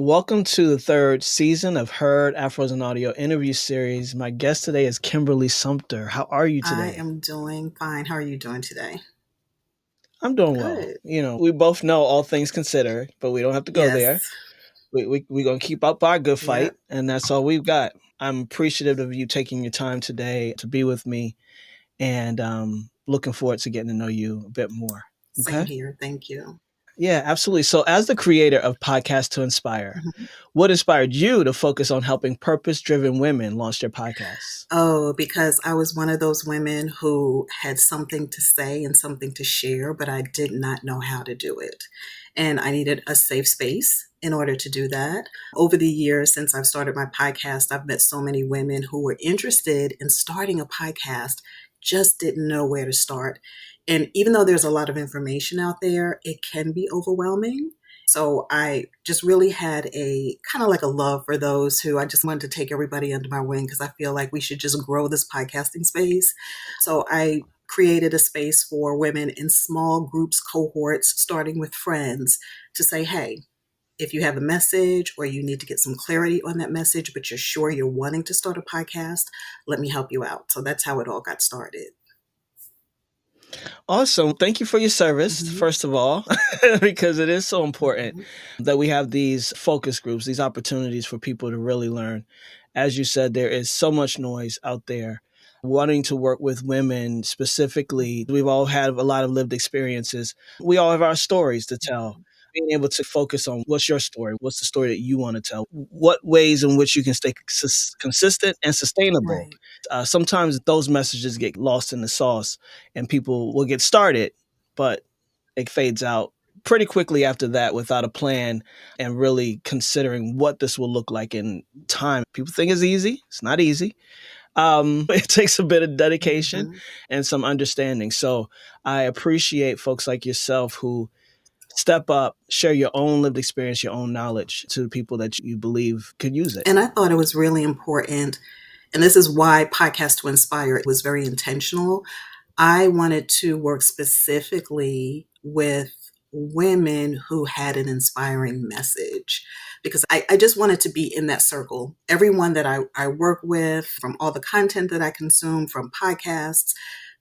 Welcome to the third season of Heard Afros and Audio interview series. My guest today is Kimberly Sumpter. How are you I today? am doing fine. How are you doing today? I'm doing well. Good. We both know all things considered, but we don't have to go there. Yes. We're going to keep up our good fight, Yep. and that's all we've got. I'm appreciative of you taking your time today to be with me, and looking forward to getting to know you a bit more. Same Okay? here. Thank you. Yeah, absolutely. So, as the creator of Podcast to Inspire, Mhm. what inspired you to focus on helping purpose driven women launch their podcasts? Oh, because I was one of those women who had something to say and something to share, but I did not know how to do it. And I needed a safe space in order to do that. Over the years, since I've started my podcast, I've met so many women who were interested in starting a podcast, just didn't know where to start. And even though there's a lot of information out there, it can be overwhelming. So I just really had a kind of like a love for those who I just wanted to take everybody under my wing because I feel like we should just grow this podcasting space. So I created a space for women in small groups, cohorts, starting with friends to say, hey, if you have a message or you need to get some clarity on that message, but you're sure you're wanting to start a podcast, let me help you out. So that's how it all got started. Awesome. Thank you for your service, Mhm. first of all, because it is so important Mhm. that we have these focus groups, these opportunities for people to really learn. As you said, there is so much noise out there. Wanting to work with women specifically, we've all had a lot of lived experiences. We all have our stories to tell. Being able to focus on what's your story, what's the story that you want to tell, what ways in which you can stay consistent and sustainable. Right. Sometimes those messages get lost in the sauce and people will get started, but it fades out pretty quickly after that without a plan and really considering what this will look like in time. People think it's easy. It's not easy. It takes a bit of dedication Mhm. and some understanding. So I appreciate folks like yourself who step up, share your own lived experience, your own knowledge to people that you believe could use it. And I thought it was really important. And this is why Podcast to Inspire was very intentional. I wanted to work specifically with women who had an inspiring message because I just wanted to be in that circle. Everyone that I work with, from all the content that I consume, from podcasts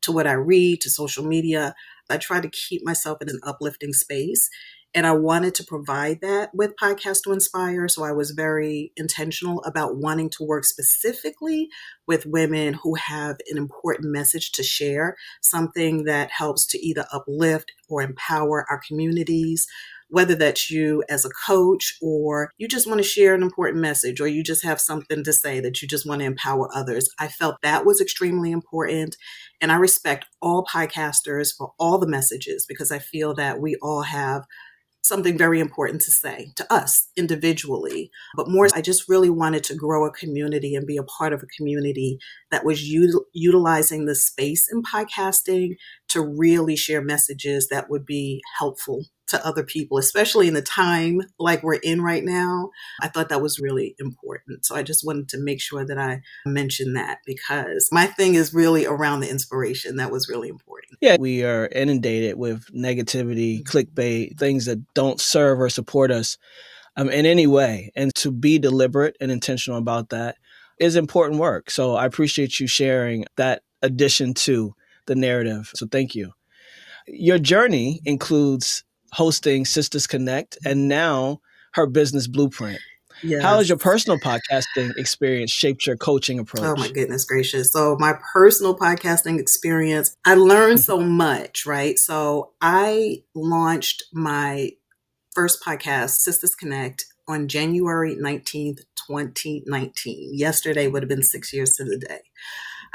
to what I read to social media, I try to keep myself in an uplifting space. And I wanted to provide that with Podcast to Inspire. So I was very intentional about wanting to work specifically with women who have an important message to share, something that helps to either uplift or empower our communities, whether that's you as a coach or you just want to share an important message or you just have something to say that you just want to empower others. I felt that was extremely important. And I respect all podcasters for all the messages because I feel that we all have something very important to say to us individually. But more, I just really wanted to grow a community and be a part of a community that was utilizing the space in podcasting to really share messages that would be helpful to other people, especially in the time like we're in right now. I thought that was really important. So I just wanted to make sure that I mentioned that because my thing is really around the inspiration. That was really important. Yeah, we are inundated with negativity, clickbait, things that don't serve or support us in any way. And to be deliberate and intentional about that is important work. So I appreciate you sharing that addition to the narrative. So thank you. Your journey includes hosting Sistahs Connect and now her business blueprint. How has Yes. your personal podcasting experience shaped your coaching Oh my approach? goodness gracious. So my personal podcasting experience, I learned so much, right? So I launched my first podcast, Sistahs Connect, on January 19th, 2019. Yesterday would have been 6 years to the day.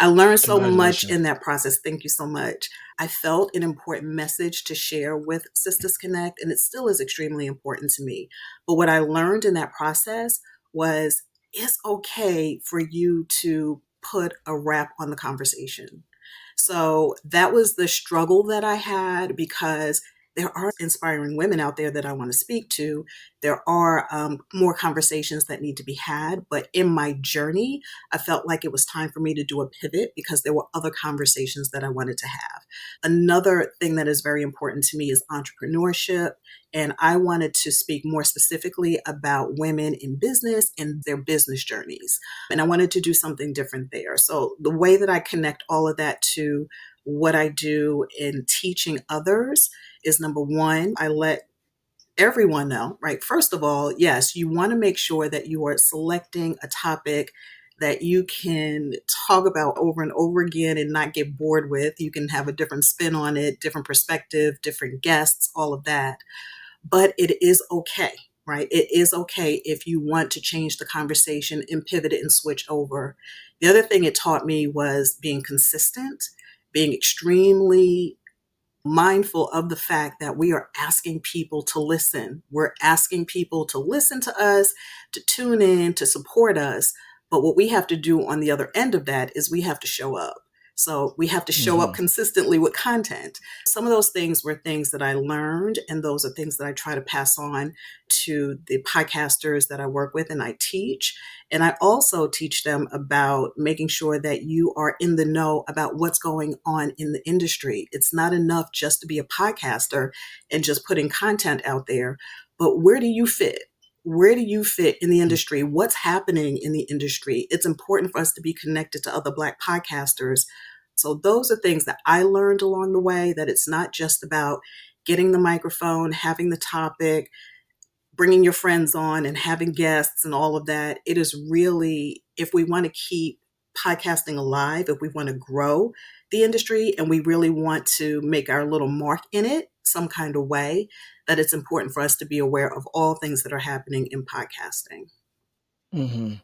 I learned so much in Congratulations. that process. Thank you so much. I felt an important message to share with Sistahs Connect, and it still is extremely important to me. But what I learned in that process was it's okay for you to put a wrap on the conversation. So that was the struggle that I had because there are inspiring women out there that I want to speak to. There are more conversations that need to be had. But in my journey, I felt like it was time for me to do a pivot because there were other conversations that I wanted to have. Another thing that is very important to me is entrepreneurship. And I wanted to speak more specifically about women in business and their business journeys. And I wanted to do something different there. So the way that I connect all of that to what I do in teaching others is, number one, I let everyone know, right? First of all, yes, you want to make sure that you are selecting a topic that you can talk about over and over again and not get bored with. You can have a different spin on it, different perspective, different guests, all of that. But it is okay, right? It is okay if you want to change the conversation and pivot it and switch over. The other thing it taught me was being consistent, being extremely mindful of the fact that we are asking people to listen. We're asking people to listen to us, to tune in, to support us. But what we have to do on the other end of that is we have to show up. So we have to show up Hmm. consistently with content. Some of those things were things that I learned, and those are things that I try to pass on to the podcasters that I work with and I teach. And I also teach them about making sure that you are in the know about what's going on in the industry. It's not enough just to be a podcaster and just putting content out there, but where do you fit? Where do you fit in the industry? What's happening in the industry? It's important for us to be connected to other Black podcasters. So those are things that I learned along the way, that it's not just about getting the microphone, having the topic, bringing your friends on and having guests and all of that. It is really, if we want to keep podcasting alive, if we want to grow the industry and we really want to make our little mark in it some kind of way, that it's important for us to be aware of all things that are happening in podcasting. Hmm.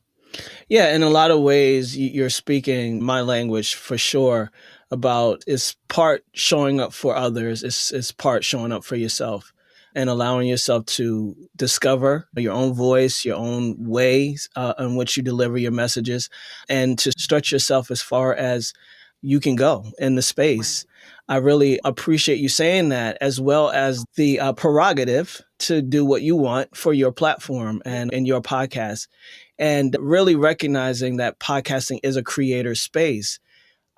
Yeah, in a lot of ways, you're speaking my language for sure. About it's part showing up for others, it's part showing up for yourself, and allowing yourself to discover your own voice, your own ways in which you deliver your messages, and to stretch yourself as far as you can go in the Right. space. I really appreciate you saying that, as well as the prerogative to do what you want for your platform Right. and in your podcast, and really recognizing that podcasting is a creator space.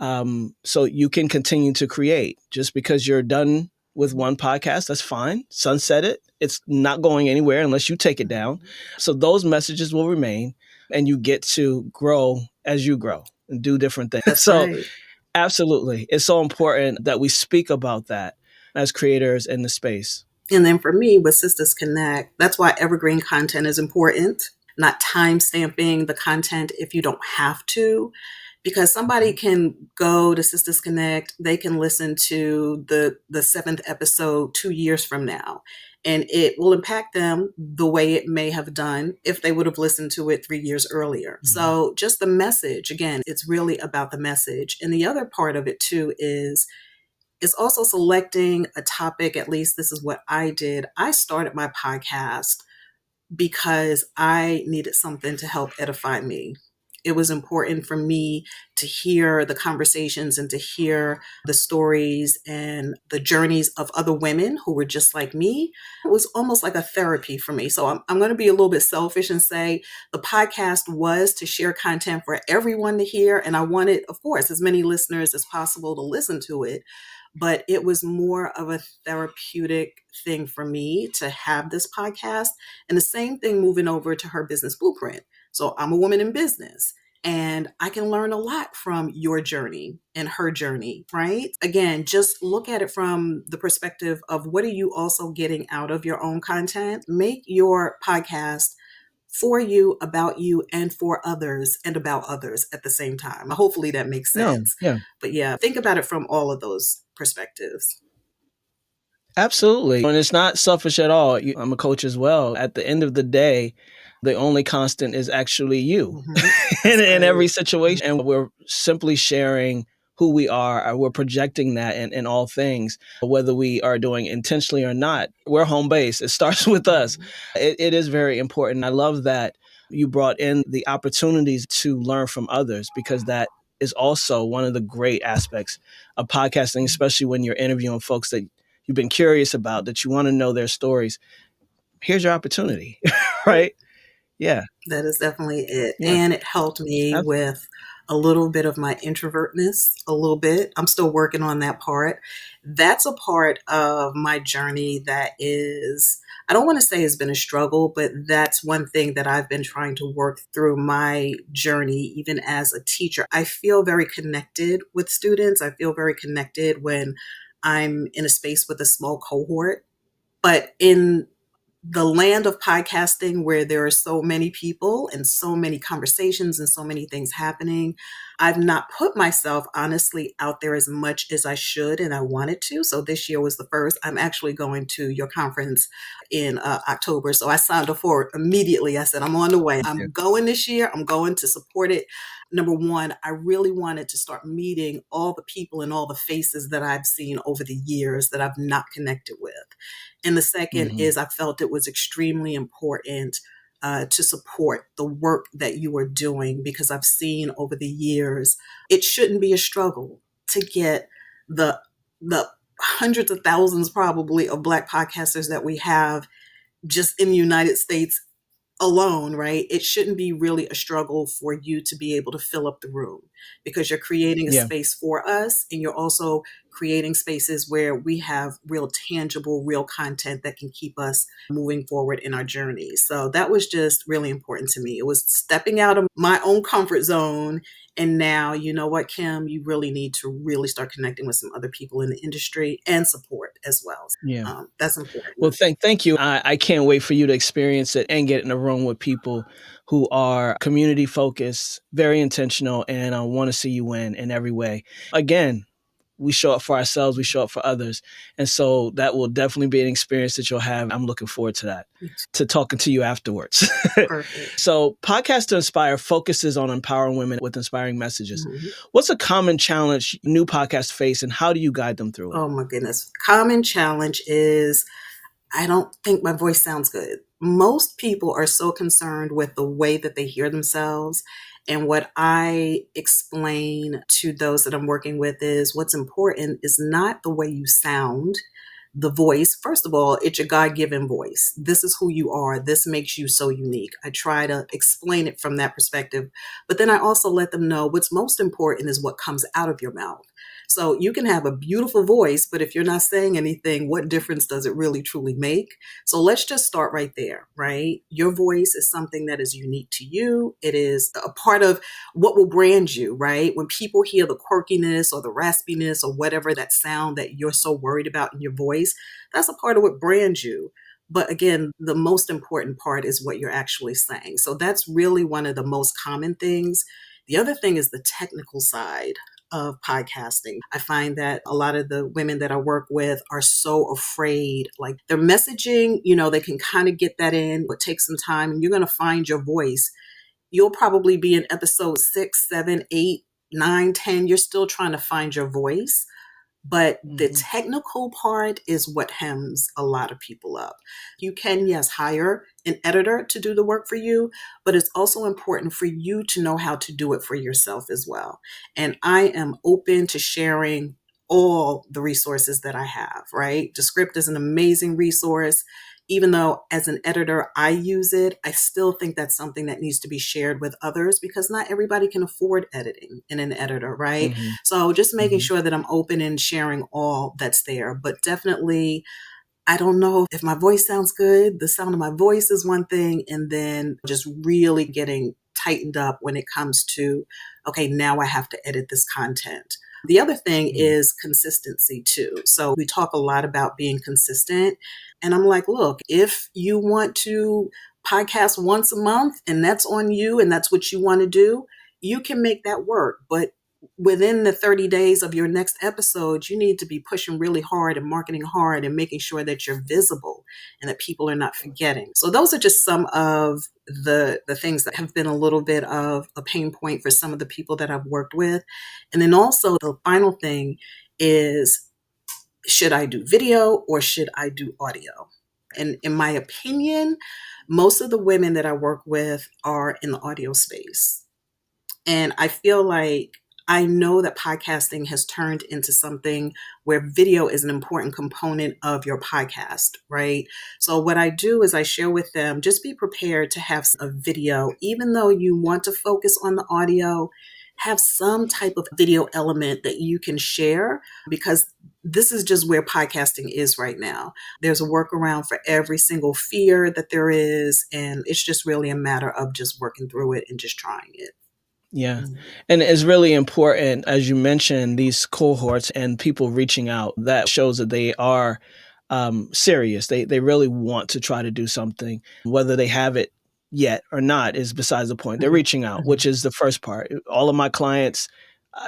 So you can continue to create. Just because you're done with one podcast, that's fine. Sunset it. It's not going anywhere unless you take it down. So those messages will remain, and you get to grow as you grow and do different things. That's So right. absolutely, it's so important that we speak about that as creators in the space. And then for me with Sistahs Connect, that's why evergreen content is important, not time stamping the content if you don't have to. Because somebody can go to Sistahs Connect, they can listen to the seventh episode 2 years from now, and it will impact them the way it may have done if they would have listened to it 3 years earlier. Mhm. So just the message, again, it's really about the message. And the other part of it too is also selecting a topic. At least this is what I did. I started my podcast because I needed something to help edify me. It was important for me to hear the conversations and to hear the stories and the journeys of other women who were just like me. It was almost like a therapy for me. So I'm going to be a little bit selfish and say the podcast was to share content for everyone to hear. And I wanted, of course, as many listeners as possible to listen to it. But it was more of a therapeutic thing for me to have this podcast. And the same thing moving over to Her Business Blueprint. So I'm a woman in business, and I can learn a lot from your journey and her journey, right? Again, just look at it from the perspective of what are you also getting out of your own content? Make your podcast for you, about you, and for others, and about others at the same time. Hopefully that makes No, sense. yeah. But yeah, think about it from all of those perspectives. Absolutely. And it's not selfish at all. I'm a coach as well. At the end of the day, the only constant is actually you Hmm. That's in every right. situation. And we're simply sharing who we are. We're projecting that in all things, whether we are doing intentionally or not. We're home base. It starts with us. Mhm. It is very important. I love that you brought in the opportunities to learn from others, because that is also one of the great aspects of podcasting, especially when you're interviewing folks that you've been curious about, that you want to know their stories, here's your opportunity, right? Yeah, That is definitely it. yeah, And it helped me with a little bit of my introvertness, a little bit. I'm still working on that part. That's a part of my journey that is, I don't want to say has been a struggle, but that's one thing that I've been trying to work through my journey, even as a teacher. I feel very connected with students. I feel very connected when I'm in a space with a small cohort. But in the land of podcasting where there are so many people and so many conversations and so many things happening, I've not put myself honestly out there as much as I should and I wanted to. So this year was the first. I'm actually going to your conference in October. So I signed up for it immediately. I said, I'm on the way. yeah. I'm going this year. I'm going to support it. Number one, I really wanted to start meeting all the people and all the faces that I've seen over the years that I've not connected with. And the second Hmm. is I felt it was extremely important to support the work that you are doing because I've seen over the years it shouldn't be a struggle to get the the hundreds of thousands probably of Black podcasters that we have just in the United States alone, right? It shouldn't be really a struggle for you to be able to fill up the room because you're creating a Yeah, space for us and you're also creating spaces where we have real tangible, real content that can keep us moving forward in our journey. So that was just really important to me. It was stepping out of my own comfort zone. And now, you know what, Kim, you really need to really start connecting with some other people in the industry and support as well. yeah. That's Well, important. thank you. I can't wait for you to experience it and get in a room with people who are community focused, very intentional, and want to see you win in every way. Again, we show up for ourselves, we show up for others. And so that will definitely be an experience that you'll have. I'm looking forward to that, to talking to you afterwards. Perfect. So, Podcast to Inspire focuses on empowering women with inspiring messages. Mhm. What's a common challenge new podcasts face, and how do you guide them through it? Oh my goodness. Common challenge is I don't think my voice sounds good. Most people are so concerned with the way that they hear themselves. And what I explain to those that I'm working with is what's important is not the way you sound, the voice. First of all, it's your God given voice. This is who you are. This makes you so unique. I try to explain it from that perspective. But then I also let them know what's most important is what comes out of your mouth. So you can have a beautiful voice, but if you're not saying anything, what difference does it really truly make? So let's just start right there, right? Your voice is something that is unique to you. It is a part of what will brand you, right? When people hear the quirkiness or the raspiness or whatever that sound that you're so worried about in your voice, that's a part of what brands you. But again, the most important part is what you're actually saying. So that's really one of the most common things. The other thing is the technical side of podcasting. I find that a lot of the women that I work with are so afraid, like their messaging, they can kind of get that in, but take some time and you're going to find your voice. You'll probably be in episode 6, 7, 8, 9, 10. You're still trying to find your voice. But the Hmm. technical part is what hems a lot of people up. You can, yes, hire an editor to do the work for you, but it's also important for you to know how to do it for yourself as well. And I am open to sharing all the resources that I have, right? Descript is an amazing resource. Even though as an editor, I use it, I still think that's something that needs to be shared with others because not everybody can afford editing in an editor, right? Hmm. So just making Hmm. sure that I'm open and sharing all that's there. But definitely, I don't know if my voice sounds good. The sound of my voice is one thing. And then just really getting tightened up when it comes to, okay, now I have to edit this content. The other thing Yeah. is consistency too. So we talk a lot about being consistent. And I'm like, look, if you want to podcast once a month and that's on you and that's what you want to do, you can make that work. But within the 30 days of your next episode, you need to be pushing really hard and marketing hard and making sure that you're visible and that people are not forgetting. So those are just some of the things that have been a little bit of a pain point for some of the people that I've worked with. And then also the final thing is, should I do video or should I do audio? And in my opinion, most of the women that I work with are in the audio space. And I feel like I know that podcasting has turned into something where video is an important component of your podcast, right? So what I do is I share with them, just be prepared to have a video, even though you want to focus on the audio, have some type of video element that you can share, because this is just where podcasting is right now. There's a workaround for every single fear that there is, and it's just really a matter of just working through it and just trying it. Yeah. And it's really important, as you mentioned, these cohorts and people reaching out. That shows that they are serious. They really want to try to do something. Whether they have it yet or not is besides the point. They're Mhm. reaching out, which is the first part. All of my clients,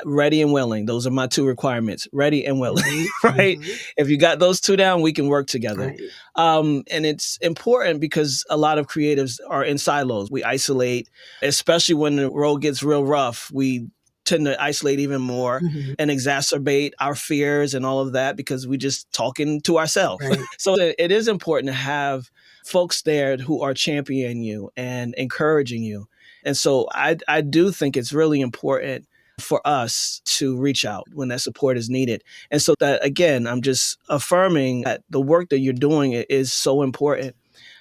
ready and willing. Those are my two requirements, ready and willing, right? If you got those two down, we can work together. Right. And it's important because a lot of creatives are in silos. We isolate, especially when the road gets real rough. We tend to isolate even more and exacerbate our fears and all of that because we just talking to ourselves. Right. So it is important to have folks there who are championing you and encouraging you. And so I do think it's really important for us to reach out when that support is needed. And so that, again, I'm just affirming that the work that you're doing is so important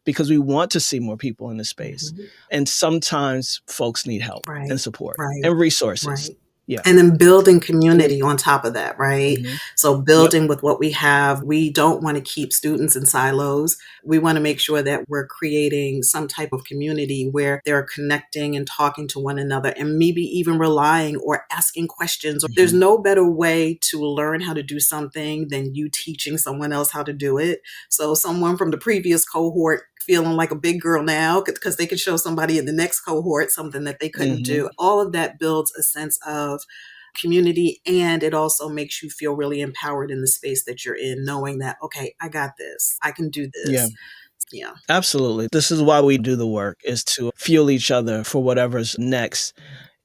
because we want to see more people in this space. And sometimes folks need help Right. and support Right. and resources. Right. Yeah. And then building community on top of that, right? So building with what we have, we don't want to keep students in silos. We want to make sure that we're creating some type of community where they're connecting and talking to one another and maybe even relying or asking questions. There's no better way to learn how to do something than you teaching someone else how to do it. So someone from the previous cohort feeling like a big girl now because they could show somebody in the next cohort something that they couldn't do. All of that builds a sense of community, and it also makes you feel really empowered in the space that you're in, knowing that, okay, I got this. I can do this. Yeah. Absolutely. This is why we do the work, is to fuel each other for whatever's next,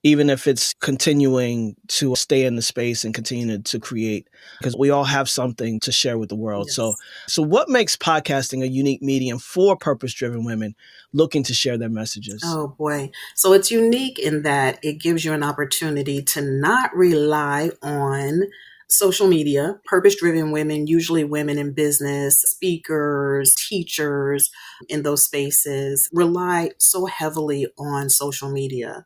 even if it's continuing to stay in the space and continue to create, because we all have something to share with the world. Yes. So what makes podcasting a unique medium for purpose-driven women looking to share their messages? Oh boy. So it's unique in that it gives you an opportunity to not rely on social media. Purpose-driven women, usually women in business, speakers, teachers in those spaces, rely so heavily on social media.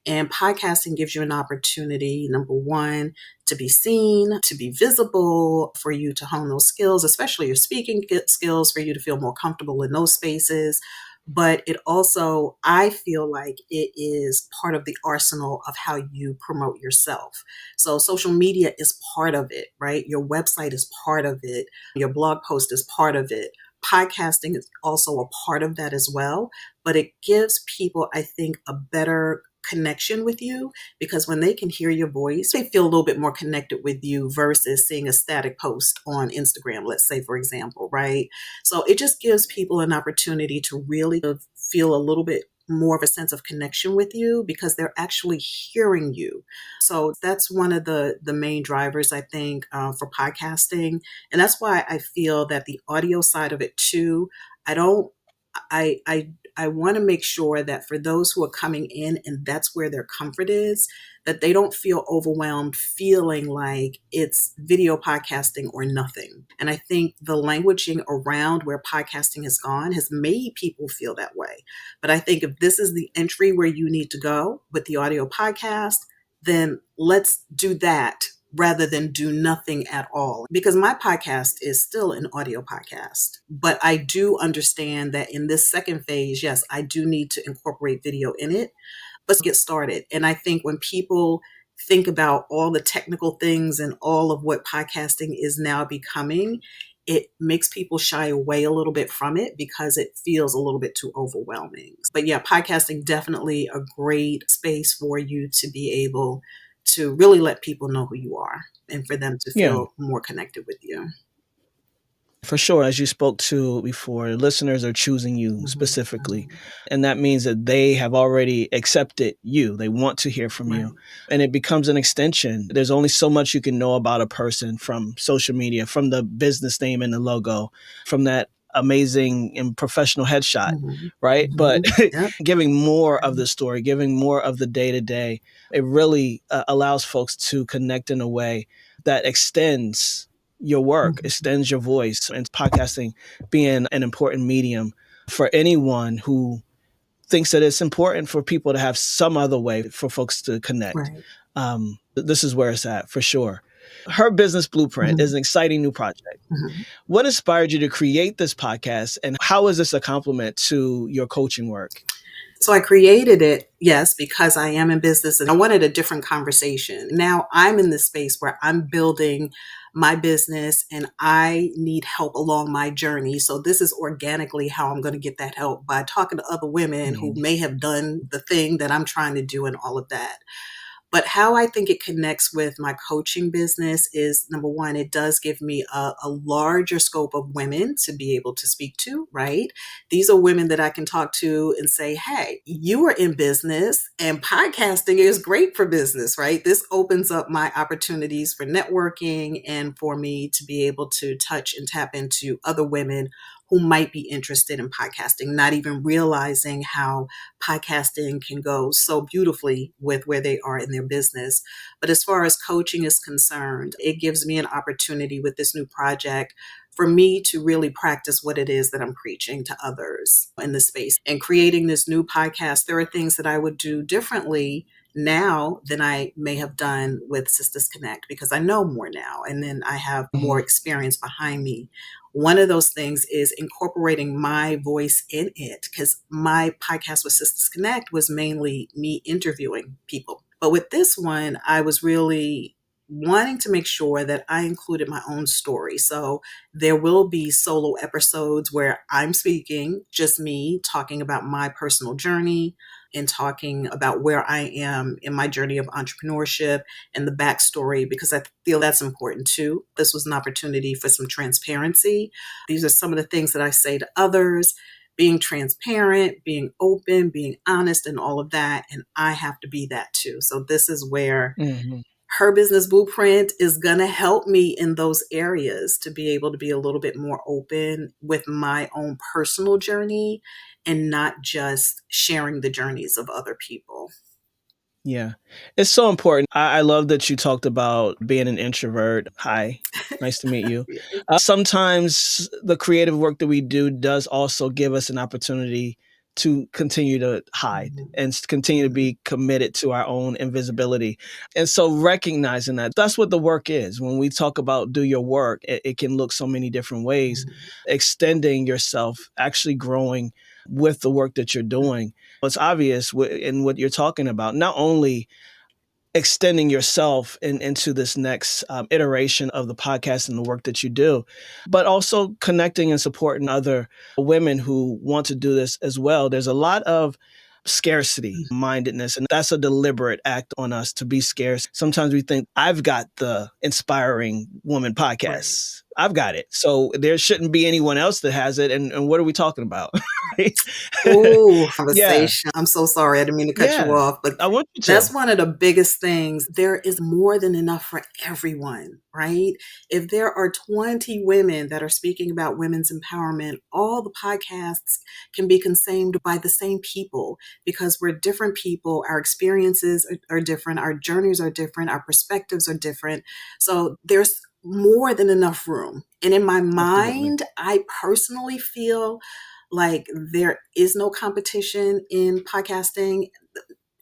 And podcasting gives you an opportunity, number one, to be seen, to be visible, for you to hone those skills, especially your speaking skills, for you to feel more comfortable in those spaces. But it also, I feel like it is part of the arsenal of how you promote yourself. So social media is part of it, right? Your website is part of it. Your blog post is part of it. Podcasting is also a part of that as well. But it gives people, I think, a better connection with you, because when they can hear your voice, they feel a little bit more connected with you versus seeing a static post on Instagram, let's say, for example, right? So it just gives people an opportunity to really feel a little bit more of a sense of connection with you because they're actually hearing you. So that's one of the main drivers, I think, for podcasting. And that's why I feel that the audio side of it too, I want to make sure that for those who are coming in and that's where their comfort is, that they don't feel overwhelmed, feeling like it's video podcasting or nothing. And I think the languaging around where podcasting has gone has made people feel that way. But I think if this is the entry where you need to go with the audio podcast, then let's do that rather than do nothing at all. Because my podcast is still an audio podcast. But I do understand that in this second phase, yes, I do need to incorporate video in it. Let's get started. And I think when people think about all the technical things and all of what podcasting is now becoming, it makes people shy away a little bit from it because it feels a little bit too overwhelming. But yeah, podcasting definitely a great space for you to be able to really let people know who you are and for them to feel more connected with you. For sure, as you spoke to before, listeners are choosing you specifically. And that means that they have already accepted you. They want to hear from you. And it becomes an extension. There's only so much you can know about a person from social media, from the business name and the logo, from that amazing and professional headshot, Mhm. right? But Mhm. Yep. giving more of the story, giving more of the day to day, it really allows folks to connect in a way that extends your work, Mhm. extends your voice, and podcasting being an important medium for anyone who thinks that it's important for people to have some other way for folks to connect. Right. This is where it's at for sure. Her Business Blueprint is Mhm. an exciting new project. Mhm. What inspired you to create this podcast, and how is this a complement to your coaching work? So I created it, yes, because I am in business and I wanted a different conversation. Now I'm in this space where I'm building my business and I need help along my journey. So this is organically how I'm going to get that help, by talking to other women who Mm, may have done the thing that I'm trying to do and all of that. But how I think it connects with my coaching business is, number one, it does give me a larger scope of women to be able to speak to, right? These are women that I can talk to and say, hey, you are in business and podcasting is great for business, right? This opens up my opportunities for networking and for me to be able to touch and tap into other women who might be interested in podcasting, not even realizing how podcasting can go so beautifully with where they are in their business. But as far as coaching is concerned, it gives me an opportunity with this new project for me to really practice what it is that I'm preaching to others in the space. And creating this new podcast, there are things that I would do differently now than I may have done with Sistahs Connect, because I know more now and then I have more mhm, experience behind me. One of those things is incorporating my voice in it, because my podcast with Sistahs Connect was mainly me interviewing people. But with this one, I was really wanting to make sure that I included my own story. So there will be solo episodes where I'm speaking, just me talking about my personal journey and talking about where I am in my journey of entrepreneurship and the backstory, because I feel that's important too. This was an opportunity for some transparency. These are some of the things that I say to others, being transparent, being open, being honest, and all of that. And I have to be that too. So this is where mhm. her business blueprint is going to help me in those areas to be able to be a little bit more open with my own personal journey and not just sharing the journeys of other people. Yeah, it's so important. I love that you talked about being an introvert. Hi, nice to meet you. Yeah. Sometimes the creative work that we do does also give us an opportunity to continue to hide Mhm. and continue to be committed to our own invisibility. And so recognizing that that's what the work is. When we talk about do your work, it can look so many different ways. Mhm. Extending yourself, actually growing with the work that you're doing. It's obvious in what you're talking about, not only extending yourself into this next iteration of the podcast and the work that you do, but also connecting and supporting other women who want to do this as well. There's a lot of scarcity mindedness, and that's a deliberate act on us to be scarce. Sometimes we think, I've got the Inspiring Woman Right. podcast. I've got it. So there shouldn't be anyone else that has it. And what are we talking about? Right? Oh, Yeah. conversation. I'm so sorry. I didn't mean to cut you Yeah. off, but I want you that's to. one of the biggest things. There is more than enough for everyone, right? If there are 20 women that are speaking about women's empowerment, all the podcasts can be consumed by the same people, because we're different people. Our experiences are different. Our journeys are different. Our perspectives are different. So there's more than enough room. And in my Absolutely. mind, I personally feel like there is no competition in podcasting.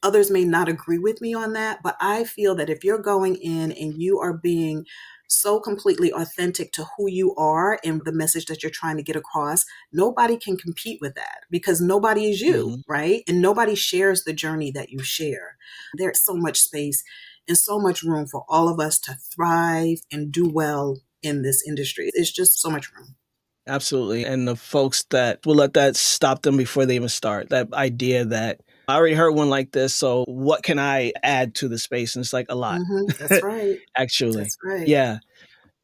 Others may not agree with me on that, but I feel that if you're going in and you are being so completely authentic to who you are and the message that you're trying to get across, nobody can compete with that, because nobody is you, Mhm. right? And nobody shares the journey that you share. There's so much space and so much room for all of us to thrive and do well in this industry. It's just so much room. Absolutely. And the folks that will let that stop them before they even start, that idea that I already heard one like this, so what can I add to the space? And it's like a lot, That's right. actually. That's right. Yeah.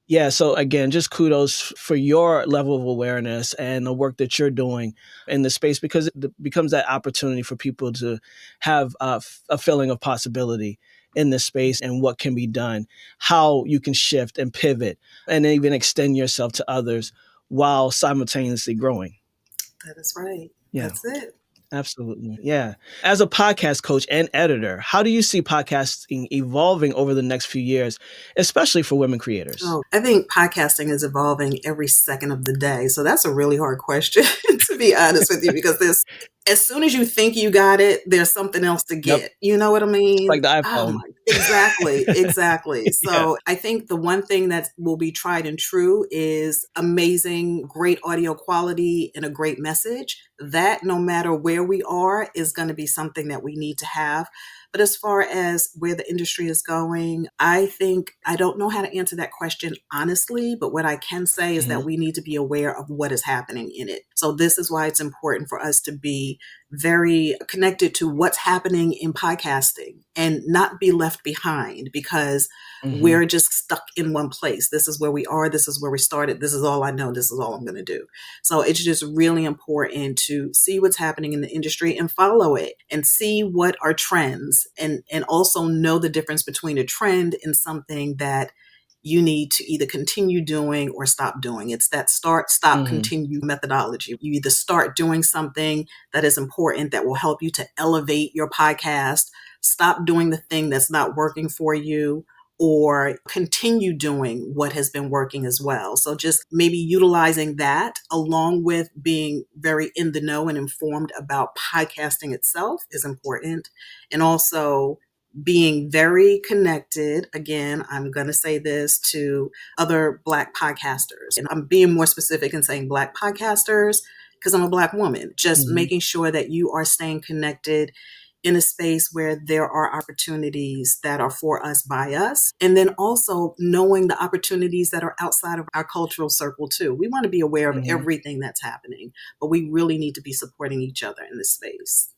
Yeah. So again, just kudos for your level of awareness and the work that you're doing in the space, because it becomes that opportunity for people to have a feeling of possibility in this space and what can be done, how you can shift and pivot and even extend yourself to others while simultaneously growing. That is right. Yeah. That's it. Absolutely. Yeah. As a podcast coach and editor, how do you see podcasting evolving over the next few years, especially for women creators? Oh, I think podcasting is evolving every second of the day. So that's a really hard question, to be honest with you, because as soon as you think you got it, there's something else to Yep. get. You know what I It's mean? like the Oh iPhone. my, exactly, exactly. Yeah. So I think the one thing that will be tried and true is amazing, great audio quality and a great message. That no matter where we are is going to be something that we need to have. But as far as where the industry is going, I think I don't know how to answer that question honestly, but what I can say is that Mhm. we need to be aware of what is happening in it. So this is why it's important for us to be very connected to what's happening in podcasting and not be left behind because Mhm. we're just stuck in one place. This is where we are. This is where we started. This is all I know. This is all I'm going to do. So it's just really important to see what's happening in the industry and follow it and see what are trends and also know the difference between a trend and something that you need to either continue doing or stop doing. It's that start, stop, Mhm. continue methodology. You either start doing something that is important that will help you to elevate your podcast, stop doing the thing that's not working for you, or continue doing what has been working as well. So just maybe utilizing that along with being very in the know and informed about podcasting itself is important. And also being very connected. Again, I'm going to say this to other Black podcasters. And I'm being more specific and saying Black podcasters because I'm a Black woman. Just Mhm. making sure that you are staying connected in a space where there are opportunities that are for us by us. And then also knowing the opportunities that are outside of our cultural circle too. We want to be aware of Mhm. everything that's happening, but we really need to be supporting each other in this space.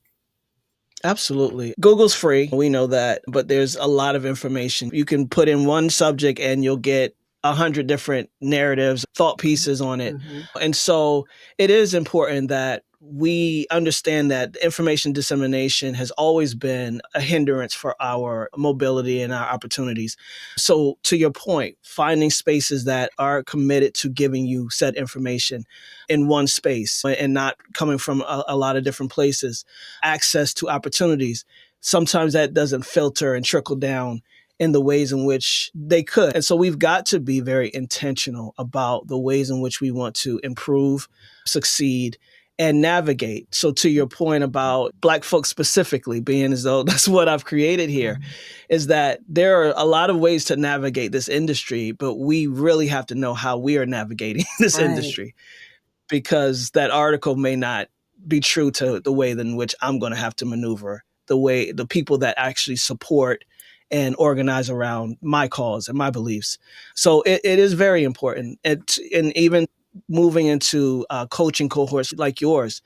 Absolutely. Google's free. We know that, but there's a lot of information. You can put in one subject and you'll get 100 different narratives, thought pieces on it. Mm-hmm. And so it is important that we understand that information dissemination has always been a hindrance for our mobility and our opportunities. So, to your point, finding spaces that are committed to giving you said information in one space and not coming from a lot of different places, access to opportunities. Sometimes that doesn't filter and trickle down in the ways in which they could. And so we've got to be very intentional about the ways in which we want to improve, succeed, and navigate. So to your point about Black folks specifically, being as though that's what I've created here, is that there are a lot of ways to navigate this industry, but we really have to know how we are navigating this Right. industry, because that article may not be true to the way in which I'm going to have to maneuver, the way the people that actually support and organize around my cause and my beliefs. So it is very important. And even moving into coaching cohorts like yours,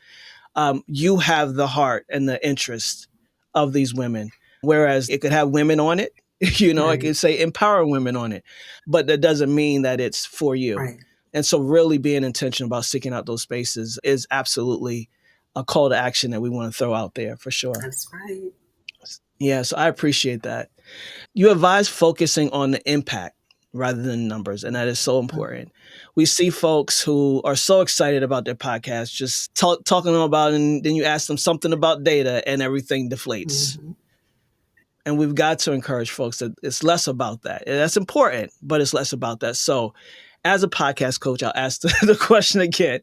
you have the heart and the interest of these women. Whereas it could have women on it, I Right. could say empower women on it, but that doesn't mean that it's for you. Right. And so, really being intentional about seeking out those spaces is absolutely a call to action that we want to throw out there for sure. That's right. Yeah, so I appreciate that. You advise focusing on the impact rather than numbers, and that is so important. We see folks who are so excited about their podcast, just talking about it, and then you ask them something about data and everything deflates. Mm-hmm. And we've got to encourage folks that it's less about that. And that's important, but it's less about that. So, as a podcast coach, I'll ask the question again.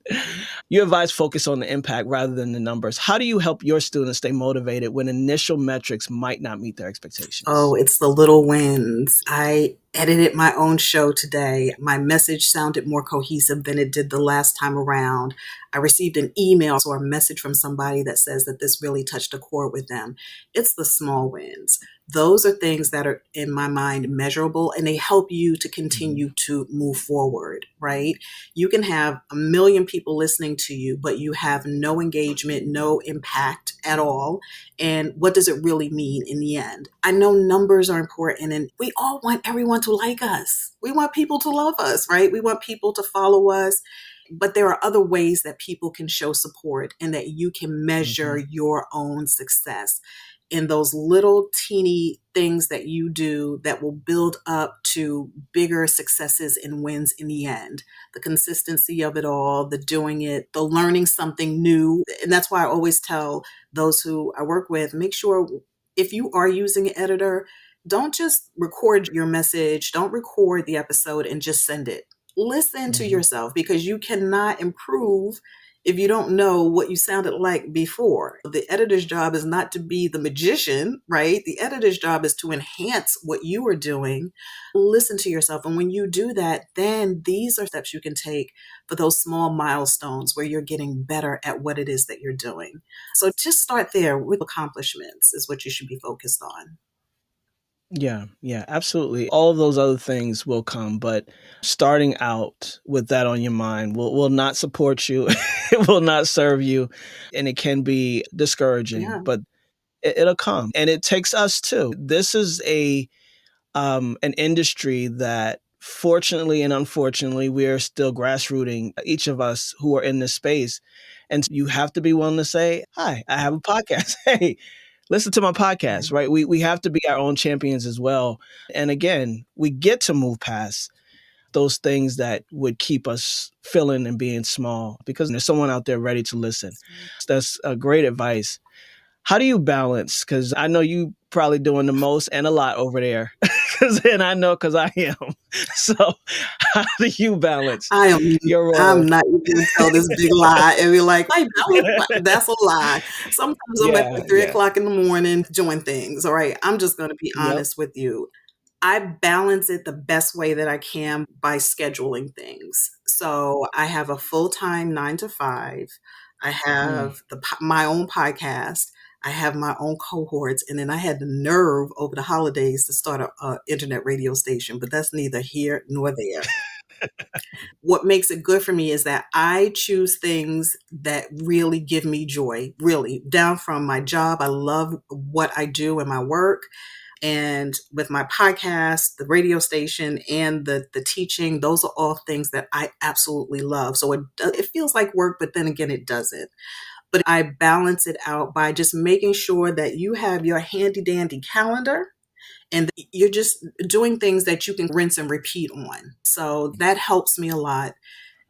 You advise focus on the impact rather than the numbers. How do you help your students stay motivated when initial metrics might not meet their Oh, expectations? it's the little wins. I edited my own show today. My message sounded more cohesive than it did the last time around. I received an email or a message from somebody that says that this really touched a chord with them. It's the small wins. Those are things that are in my mind measurable and they help you to Mhm. continue to move forward, right? You can have a million people listening to you, but you have no engagement, no impact at all. And what does it really mean in the end? I know numbers are important and we all want everyone to like us. We want people to love us, right? We want people to follow us. But there are other ways that people can show support and that you can measure Mhm. your own success in those little teeny things that you do that will build up to bigger successes and wins in the end. The consistency of it all, the doing it, the learning something new. And that's why I always tell those who I work with, make sure if you are using an editor, don't just record your message, don't record the episode and just send it. Listen to Mhm. yourself, because you cannot improve if you don't know what you sounded like before. The editor's job is not to be the magician, right? The editor's job is to enhance what you are doing. Listen to yourself. And when you do that, then these are steps you can take for those small milestones where you're getting better at what it is that you're doing. So just start there with accomplishments is what you should be focused on. Yeah, yeah, absolutely. All of those other things will come, but starting out with that on your mind will not support you. It will not serve you, and it can be discouraging, Yeah. but it'll come. And it takes us too. This is a an industry that fortunately and unfortunately we are still grassrooting, each of us who are in this space. And you have to be willing to say, "Hi, I have a podcast." Hey, listen to my podcast, Right. right? We have to be our own champions as well. And again, we get to move past those things that would keep us feeling and being small because there's someone out there ready to listen. That's right. That's a great advice. How do you balance? Because I know you probably doing the most and a lot over there. And I know because I am. So how do you balance I am your I'm role? not even gonna tell this big lie and be like, "I balance my," that's a lie. Sometimes I'm up Yeah, at 3 yeah. o'clock in the morning doing things, all right? I'm just gonna be Yep. honest with you. I balance it the best way that I can by scheduling things. So I have a full-time 9 to 5. I Mm. have my own podcast. I have my own cohorts, and then I had the nerve over the holidays to start a internet radio station, but that's neither here nor there. What makes it good for me is that I choose things that really give me joy, really, down from my job. I love what I do in my work. And with my podcast, the radio station, and the teaching, those are all things that I absolutely love. So it feels like work, but then again, it doesn't. But I balance it out by just making sure that you have your handy dandy calendar and you're just doing things that you can rinse and repeat on. So that helps me a lot.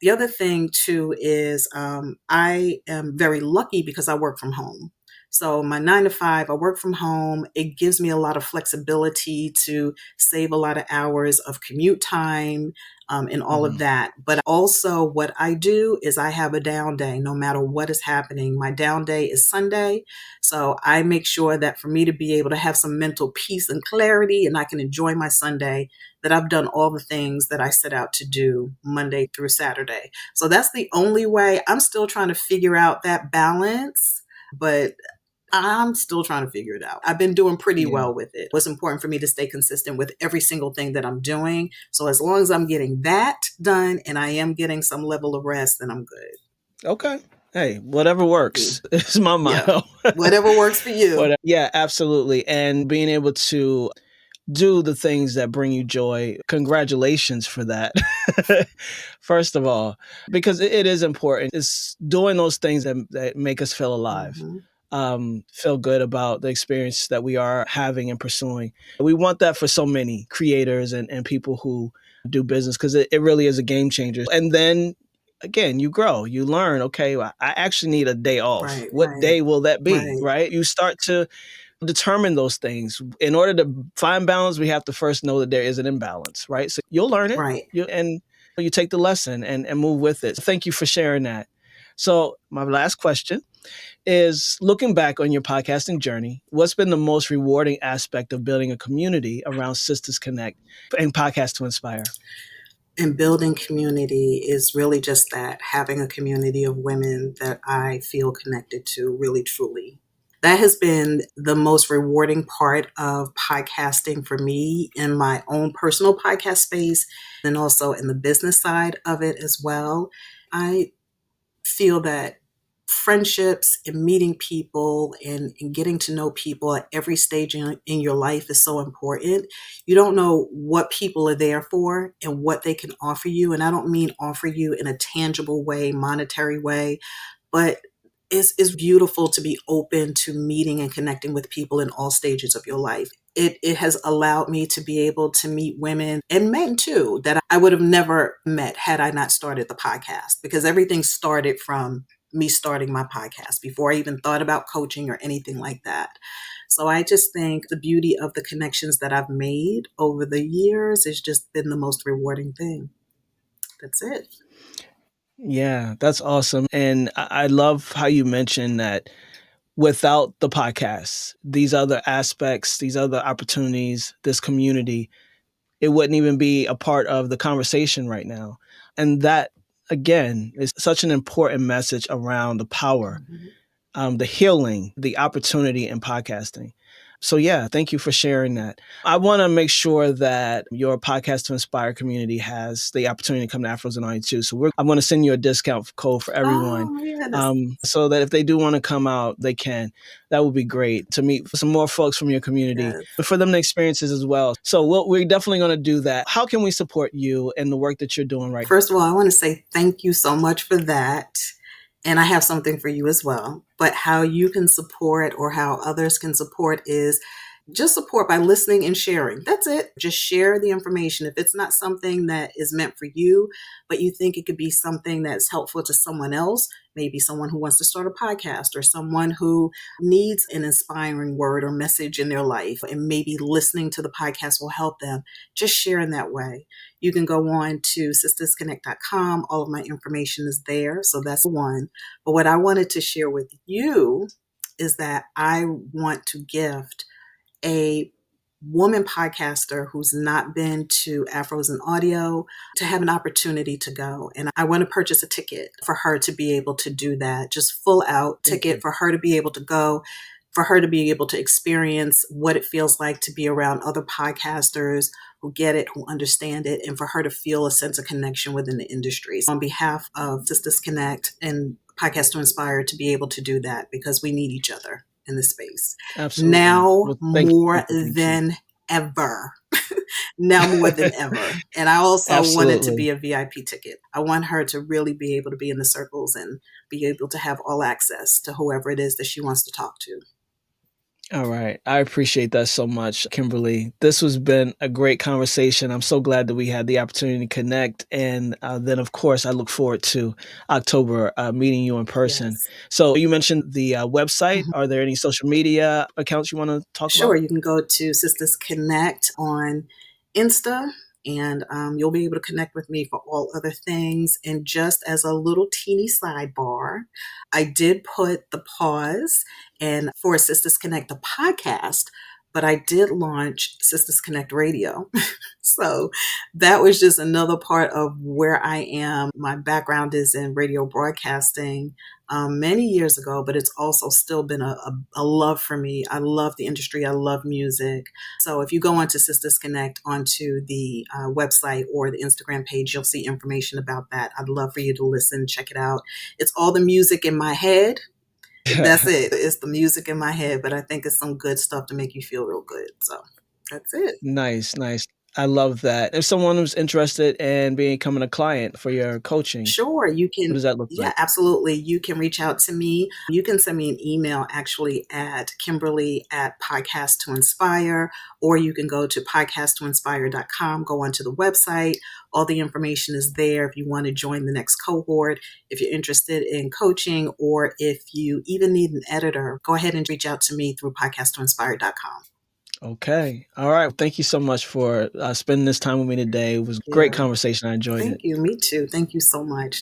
The other thing too is I am very lucky because I work from home. So my 9 to 5, I work from home. It gives me a lot of flexibility to save a lot of hours of commute time and all of Mhm. that. But also, what I do is I have a down day no matter what is happening. My down day is Sunday. So I make sure that for me to be able to have some mental peace and clarity and I can enjoy my Sunday, that I've done all the things that I set out to do Monday through Saturday. So that's the only way. I'm still trying to figure out that balance, but I'm still trying to figure it out. I've been doing pretty Yeah. well with it. It's important for me to stay consistent with every single thing that I'm doing. So as long as I'm getting that done and I am getting some level of rest, then I'm good. Okay. Hey, whatever works is my Yeah. motto. Whatever works for you. Yeah, absolutely. And being able to do the things that bring you joy. Congratulations for that. First of all, because it is important. It's doing those things that make us feel alive. Hmm. Feel good about the experience that we are having and pursuing. We want that for so many creators and people who do business because it really is a game changer. And then again, you grow, you learn, okay, well, I actually need a day off. Right, What right, day will that be? right, Right? You start to determine those things. In order to find balance, we have to first know that there is an imbalance, right? So you'll learn it, right. and you take the lesson and move with it. So thank you for sharing that. So my last question is, looking back on your podcasting journey, what's been the most rewarding aspect of building a community around Sistahs Connect and Podcast to Inspire? And building community is really just that, having a community of women that I feel connected to really truly. That has been the most rewarding part of podcasting for me in my own personal podcast space and also in the business side of it as well. I feel that friendships and meeting people and getting to know people at every stage in your life is so important. You don't know what people are there for and what they can offer you. And I don't mean offer you in a tangible way, monetary way, but it's beautiful to be open to meeting and connecting with people in all stages of your life. It has allowed me to be able to meet women and men too that I would have never met had I not started the podcast, because everything started from me starting my podcast before I even thought about coaching or anything like that. So I just think the beauty of the connections that I've made over the years has just been the most rewarding thing. That's it. Yeah, that's awesome. And I love how you mentioned that without the podcast, these other aspects, these other opportunities, this community, it wouldn't even be a part of the conversation right now. And that, again, is such an important message around the power, Mhm. the healing, the opportunity in podcasting. So, yeah, thank you for sharing that. I want to make sure that your Podcast to Inspire community has the opportunity to come to Afros and Audio too. So, I'm going to send you a discount code for everyone, Oh, yes. so that if they do want to come out, they can. That would be great to meet some more folks from your community, Yes. but for them to experience this as well. So, we're definitely going to do that. How can we support you and the work that you're doing right First of all, I want to say thank you so much for that. And I have something for you as well. But how you can support or how others can support is just support by listening and sharing. That's it. Just share the information. If it's not something that is meant for you, but you think it could be something that's helpful to someone else, maybe someone who wants to start a podcast or someone who needs an inspiring word or message in their life, and maybe listening to the podcast will help them, just share in that way. You can go on to sistahsconnect.com. All of my information is there. So that's one. But what I wanted to share with you is that I want to gift a woman podcaster who's not been to Afros and Audio to have an opportunity to go. And I want to purchase a ticket for her to be able to do that, just full out ticket for her to be able to go, for her to be able to experience what it feels like to be around other podcasters who get it, who understand it, and for her to feel a sense of connection within the industry. So on behalf of Sistahs Connect and Podcast to Inspire, to be able to do that, because we need each other in this space. Absolutely. Now Well, thank you. more Thank you. than ever. Now more than ever. And I also want it to Absolutely. be a VIP ticket. I want her to really be able to be in the circles and be able to have all access to whoever it is that she wants to talk to. All right. I appreciate that so much, Kimberly. This has been a great conversation. I'm so glad that we had the opportunity to connect. And then, of course, I look forward to October meeting you in person. Yes. So you mentioned the website. Mhm. Are there any social media accounts you want to talk Sure, about? you can go to Sistahs Connect on Insta, and you'll be able to connect with me for all other things. And just as a little teeny sidebar, I did put the pause and for Sistahs Connect, the podcast, but I did launch Sistahs Connect Radio. So that was just another part of where I am. My background is in radio broadcasting many years ago, but it's also still been a love for me. I love the industry. I love music. So if you go onto Sistahs Connect onto the website or the Instagram page, you'll see information about that. I'd love for you to listen, check it out. It's all the music in my head. That's it. It's the music in my head, but I think it's some good stuff to make you feel real good. So that's it. Nice, nice. I love that. If someone was interested in becoming a client for your coaching, Sure, you what can. does that look Yeah, like? absolutely. You can reach out to me. You can send me an email actually at Kimberly at Podcast to Inspire, or you can go to podcasttoinspire.com, go onto the website. All the information is there if you want to join the next cohort, if you're interested in coaching, or if you even need an editor, go ahead and reach out to me through podcasttoinspire.com. Okay. All right. Thank you so much for spending this time with me today. It was a great Yeah. conversation. I enjoyed Thank it. you. Me too. Thank you so much.